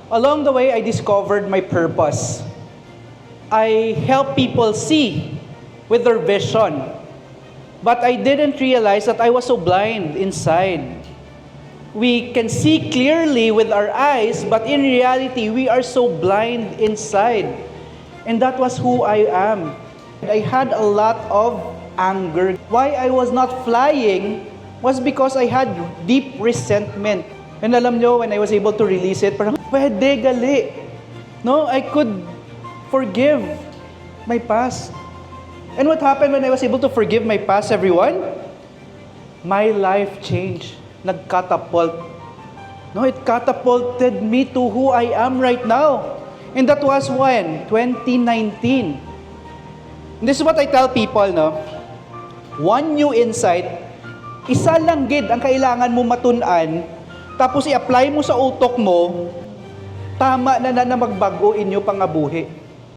Along the way, I discovered my purpose. I help people see with their vision. But I didn't realize that I was so blind inside. We can see clearly with our eyes, but in reality, we are so blind inside. And that was who I am. I had a lot of anger. Why I was not flying was because I had deep resentment. And alam nyo, when I was able to release it, parang, pwede gali. No, I could forgive my past. And what happened when I was able to forgive my past, everyone? My life changed. Nag-catapult. No, it catapulted me to who I am right now. And that was when? 2019. And this is what I tell people, no? One new insight, isa lang gid ang kailangan mo matun-an, tapos i-apply mo sa utok mo, tama na magbago inyo pangabuhi.